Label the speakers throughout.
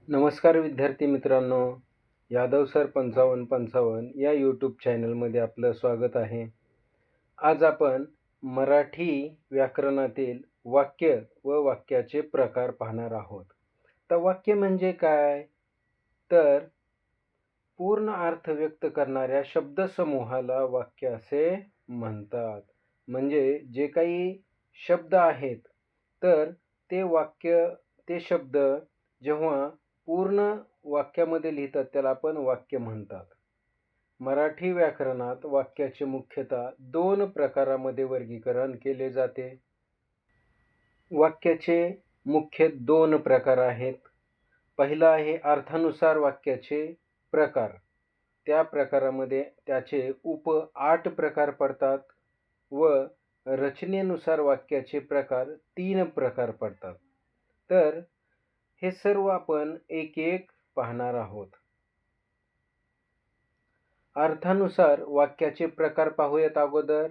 Speaker 1: नमस्कार विद्यार्थी मित्रांनो, यादव सर 5555 या यूट्यूब चॅनलमध्ये आपलं स्वागत आहे. आज आपण मराठी व्याकरणातील वाक्य व वाक्याचे प्रकार पाहणार आहोत. तर वाक्य म्हणजे काय? तर पूर्ण अर्थ व्यक्त करणाऱ्या शब्दसमूहाला वाक्य असे म्हणतात. म्हणजे जे काही शब्द आहेत, तर ते शब्द जेव्हा पूर्ण वाक्यामध्ये लिहितात त्याला आपण वाक्य म्हणतात. मराठी व्याकरणात वाक्याचे मुख्यतः 2 प्रकारामध्ये वर्गीकरण केले जाते. वाक्याचे मुख्य 2 प्रकार आहेत. पहिला आहे अर्थानुसार वाक्याचे प्रकार. त्या प्रकारामध्ये त्याचे 8 प्रकार पडतात व रचनेनुसार वाक्याचे प्रकार 3 प्रकार पडतात. तर हे सर्व आपण एक पाहणार आहोत. अर्थानुसार वाक्याचे प्रकार पाहूयात अगोदर.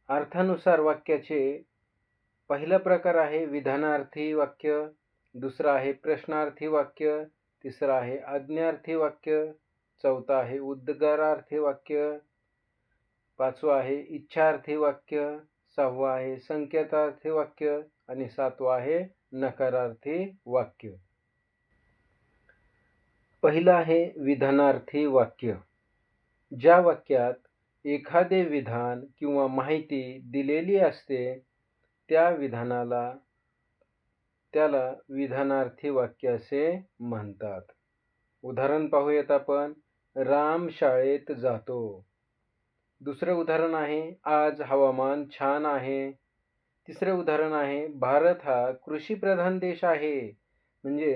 Speaker 1: अर्थानुसार वाक्याचे पहिला प्रकार आहे विधानार्थी वाक्य, दुसरा आहे प्रश्नार्थी वाक्य, तिसरा आहे आज्ञार्थी वाक्य, चौथा आहे उद्गारार्थी वाक्य, पाचवा आहे इच्छार्थी वाक्य, सहावा आहे संकेतार्थी वाक्य आणि सातवा आहे नकारार्थी वाक्य. पहिलं आहे विधानार्थी वाक्य. ज्या वाक्यात एखादे विधान किंवा माहिती दिलेली असते त्याला विधानार्थी वाक्य असे म्हणतात. उदाहरण पाहूयात आपण. राम शाळेत जातो. दुसरं उदाहरण आहे आज हवामान छान आहे. तिसरे उदाहरण आहे भारत हा कृषीप्रधान देश आहे. म्हणजे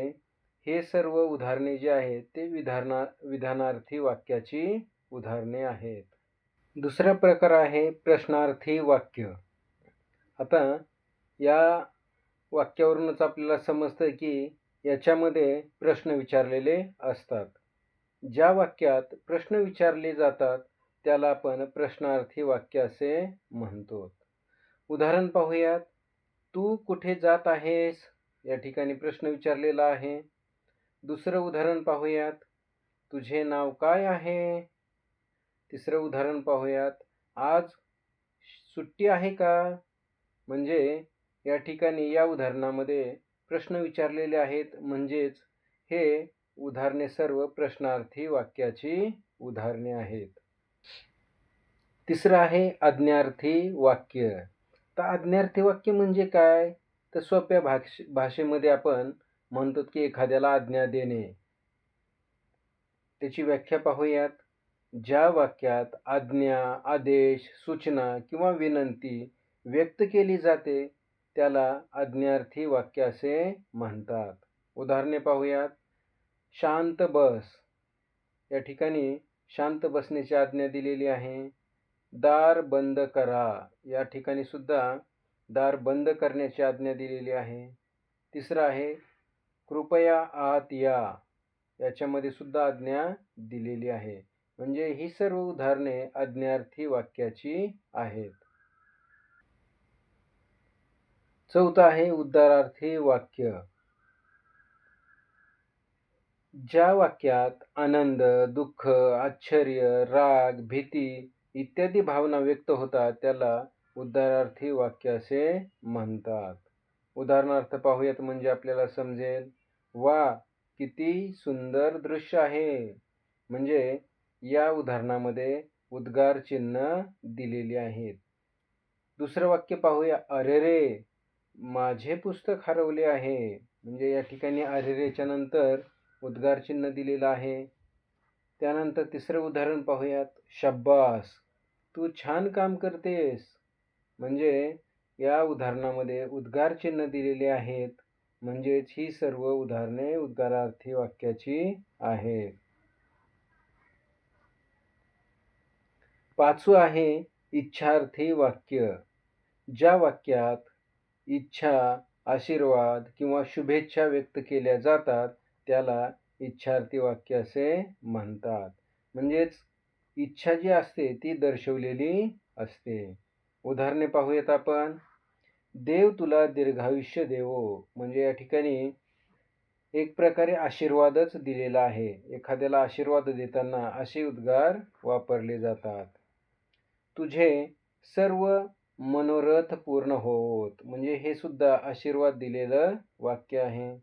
Speaker 1: हे सर्व उदाहरणे जे आहेत ते विधानार्थी वाक्याची उदाहरणे आहेत. दुसरा प्रकार आहे प्रश्नार्थी वाक्य. आता या वाक्यावरूनच आपल्याला समजतं की याच्यामध्ये प्रश्न विचारलेले असतात. ज्या वाक्यात प्रश्न विचारले जातात त्याला आपण प्रश्नार्थी वाक्य असे म्हणतो. उदाहरण पाहूयात. तू कुठे जात आहेस? या ठिकाणी प्रश्न विचारलेला आहे. दुसरं उदाहरण पाहूयात. तुझे नाव काय आहे? तिसरं उदाहरण पाहूयात. आज सुट्टी आहे का? म्हणजे या ठिकाणी या उदाहरणामध्ये प्रश्न विचारलेले आहेत, म्हणजेच हे उदाहरणे सर्व प्रश्नार्थी वाक्याची उदाहरणे आहेत. तिसरं आहे आज्ञार्थी वाक्य. तर आज्ञार्थी वाक्य म्हणजे काय? तर सोप्या भाषेमध्ये आपण म्हणतो की एखाद्याला आज्ञा देणे. त्याची व्याख्या पाहूयात. ज्या वाक्यात आज्ञा, आदेश, सूचना किंवा विनंती व्यक्त केली जाते त्याला आज्ञार्थी वाक्य असे म्हणतात. उदाहरणे पाहूयात. शांत बस. या ठिकाणी शांत बसण्याची आज्ञा दिलेली आहे. दार बंद करा. या ठिकाणी सुद्धा दार बंद करण्याची आज्ञा दिलेली आहे. तिसरं आहे कृपया आत या. याच्यामध्ये सुद्धा आज्ञा दिलेली आहे. म्हणजे ही सर्व उदाहरणे आज्ञार्थी वाक्याची आहेत. चौथं आहे उद्गारार्थी वाक्य. ज्या वाक्यात आनंद, दुःख, आश्चर्य, राग, भीती इत्यादी भावना व्यक्त होतात त्याला उद्गारार्थी वाक्य असे म्हणतात. उदाहरणार्थ पाहूयात म्हणजे आपल्याला समजेल. वा, किती सुंदर दृश्य आहे. म्हणजे या उदाहरणामध्ये उद्गार चिन्ह दिलेली आहेत. दुसरं वाक्य पाहूया. अरे रे, माझे पुस्तक हरवले आहे. म्हणजे या ठिकाणी अरे रेच्या नंतर उद्गार चिन्ह दिलेलं आहे. त्यानंतर तिसरं उदाहरण पाहूयात. शब्बास, तू छान काम करतेस. म्हणजे या उदाहरणामध्ये उद्गार चिन्ह दिलेले आहेत. म्हणजेच ही सर्व उदाहरणे उद्गारार्थी वाक्याची आहेत. पाचवं आहे इच्छार्थी वाक्य. ज्या वाक्यात इच्छा, आशीर्वाद किंवा शुभेच्छा व्यक्त केल्या जातात त्याला इच्छार्थी वाक्य असे म्हणतात. म्हणजेच इच्छा जी असते ती दर्शवलेली असते. उदाहरणे पाहूयात आपण. देव तुला दीर्घायुष्य देवो. म्हणजे या ठिकाणी एक प्रकारे आशीर्वादच दिलेला आहे. एखाद्याला आशीर्वाद देताना असे उद्गार वापरले जातात. तुझे सर्व मनोरथ पूर्ण होवोत, म्हणजे हे सुद्धा आशीर्वाद दिलेलं वाक्य आहे.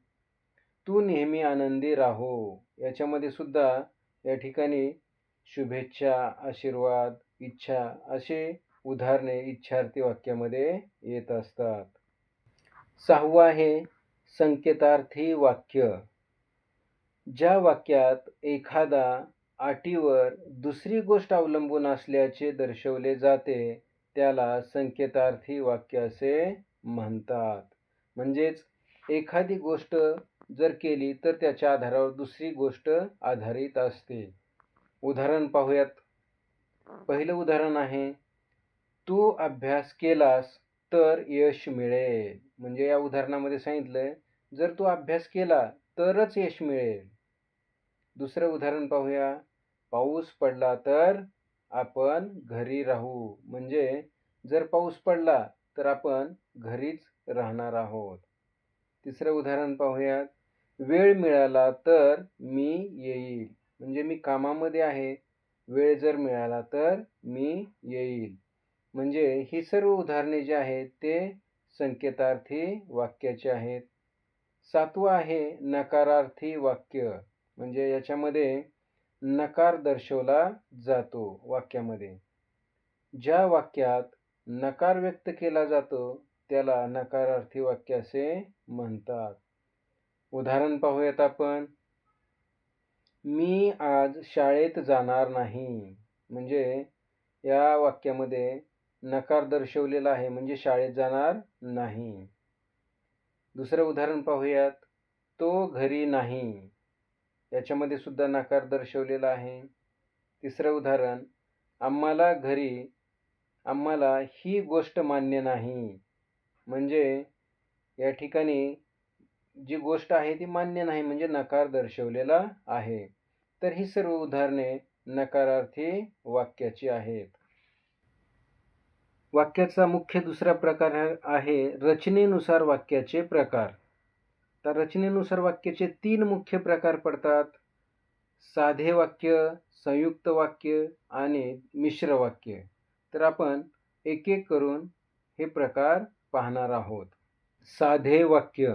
Speaker 1: तू नेहमी आनंदी राहो, याच्यामध्ये सुद्धा या ठिकाणी शुभेच्छा, आशीर्वाद, इच्छा असे उदाहरणे इच्छार्थी वाक्यामध्ये येत असतात. 6वं आहे संकेतार्थी वाक्य. ज्या वाक्यात एखादा अटीवर दुसरी गोष्ट अवलंबून असल्याचे दर्शवले जाते त्याला संकेतार्थी वाक्य असे म्हणतात. म्हणजेच एखादी गोष्ट जर केली तर त्याच्या आधारावर दुसरी गोष्ट आधारित असते. उदाहरण पाहूयात. पहिलं उदाहरण आहे, तू अभ्यास केलास तर यश मिळेल. म्हणजे या उदाहरणामध्ये सांगितलंय जर तू अभ्यास केला तरच यश मिळेल. दुसरं उदाहरण पाहूया. पाऊस पडला तर आपण घरी राहू. म्हणजे जर पाऊस पडला तर आपण घरीच राहणार आहोत. तिसरं उदाहरण पाहूयात. वेळ मिळाला तर मी येईल. म्हणजे मी कामामध्ये आहे, वेळ जर मिळाला तर मी येईल. म्हणजे ही सर्व उदाहरणे जी आहेत ते संकेतार्थी वाक्याचे आहेत. 7वं आहे नकारार्थी वाक्य. म्हणजे याच्यामध्ये नकार दर्शवला जातो वाक्यामध्ये. ज्या वाक्यात नकार व्यक्त केला जातो त्याला नकारार्थी वाक्य असे म्हणतात. उदाहरण पाहूयात आपण. मी आज शाळेत जाणार नाही. म्हणजे या वाक्यामध्ये नकार दर्शवलेला आहे, म्हणजे शाळेत जाणार नाही. दुसरं उदाहरण पाहूयात. तो घरी नाही. याच्यामध्ये सुद्धा नकार दर्शवलेला आहे. तिसरं उदाहरण. आम्हाला ही गोष्ट मान्य नाही. म्हणजे या ठिकाणी जी गोष्ट आहे ती मान्य नाही, म्हणजे नकार दर्शवलेला आहे. तर ही सर्व उदाहरणे नकारार्थी वाक्याची आहेत. वाक्याचा मुख्य दुसरा प्रकार आहे रचनेनुसार वाक्याचे प्रकार. तर रचनेनुसार वाक्याचे 3 मुख्य प्रकार पडतात. साधे वाक्य, संयुक्त वाक्य आणि मिश्र वाक्य. तर आपण एक एक करून हे प्रकार पाहणार आहोत. साधे वाक्य.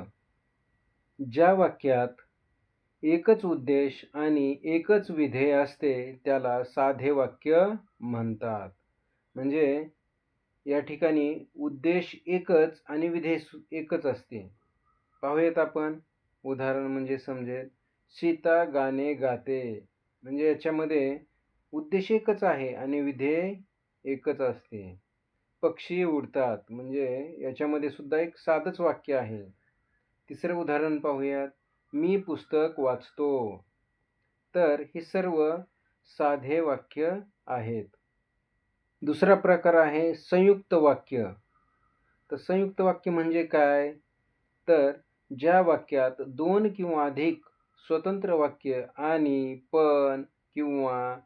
Speaker 1: ज्या वाक्यात एकच उद्देश आणि एकच विधेय असते त्याला साधे वाक्य म्हणतात. म्हणजे या ठिकाणी उद्देश एकच आणि विधेय एकच असते. पाहूयात आपण. उदाहरण म्हणजे समजेल. सीता गाणे गाते. म्हणजे याच्यामध्ये उद्देश एकच आहे आणि विधेय एकच असते. पक्षी उडतात. म्हणजे याच्यामध्ये सुद्धा एक साधंच वाक्य आहे. तिसरं उदाहरण पाहूयात. मी पुस्तक वाचतो. तर ही सर्व साधे वाक्य आहेत. दुसरा प्रकार आहे संयुक्त वाक्य. तर संयुक्त वाक्य म्हणजे काय? तर ज्या वाक्यात 2 किंवा अधिक स्वतंत्र वाक्य आणि पण किंवा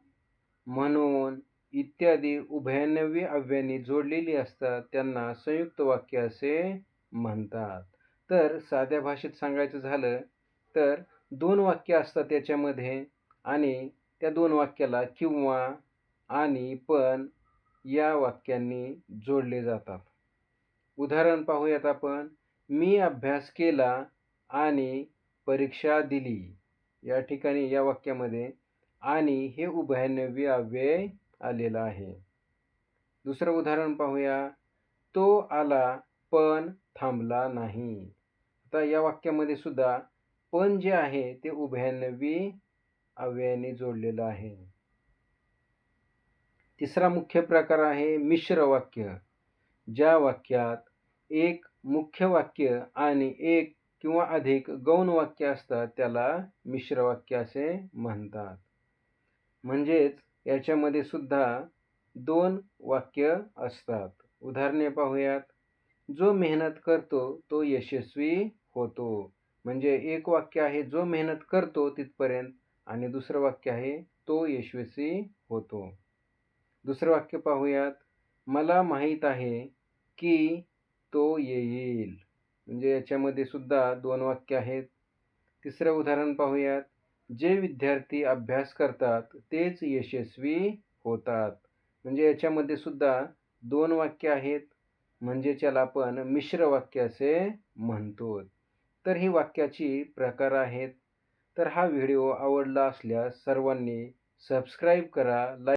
Speaker 1: म्हणून इत्यादी उभयन्वयी अव्ययांनी जोडलेली असतात त्यांना संयुक्त वाक्य असे म्हणतात. तर साध्या भाषेत सांगायचं झालं तर 2 वाक्य असतात त्याच्यामध्ये आणि त्या 2 वाक्याला किंवा आणि पण या वाक्यांनी जोडले जातात. उदाहरण पाहूयात आपण. मी अभ्यास केला आणि परीक्षा दिली. या ठिकाणी या वाक्यामध्ये आणि हे उभयन्वयी अव्यय आलेलं आहे. दुसरं उदाहरण पाहूया. तो आला पण थांबला नाही. आता या वाक्यामध्ये सुद्धा पण जे आहे ते उभयन्वयी अव्ययाने जोडलेलं आहे. तिसरा मुख्य प्रकार आहे मिश्र वाक्य. ज्या वाक्यात एक मुख्य वाक्य आणि एक किंवा अधिक गौण वाक्य असतात त्याला मिश्र वाक्य असे म्हणतात. म्हणजेच याच्यामध्ये सुद्धा 2 वाक्य असतात. उदाहरणे पाहूयात. जो मेहनत करतो तो यशस्वी होतो. म्हणजे एक वाक्य आहे जो मेहनत करतो तिथपर्यंत आणि दुसरं वाक्य आहे तो यशस्वी होतो. दुसरं वाक्य पाहूयात. मला माहीत आहे की तो येईल. म्हणजे याच्यामध्ये सुद्धा 2 वाक्य आहेत. तिसरं उदाहरण पाहूयात. जे विद्यार्थी अभ्यास करतात तेच यशस्वी होतात. म्हणजे याच्यामध्ये सुद्धा 2 वाक्य आहेत, म्हणजे त्याला आपण मिश्र वाक्य असे म्हणतो. तर ही वाक्याची प्रकार आहेत. तर हा व्हिडिओ आवडला असल्यास सर्वांनी सबस्क्राईब करा,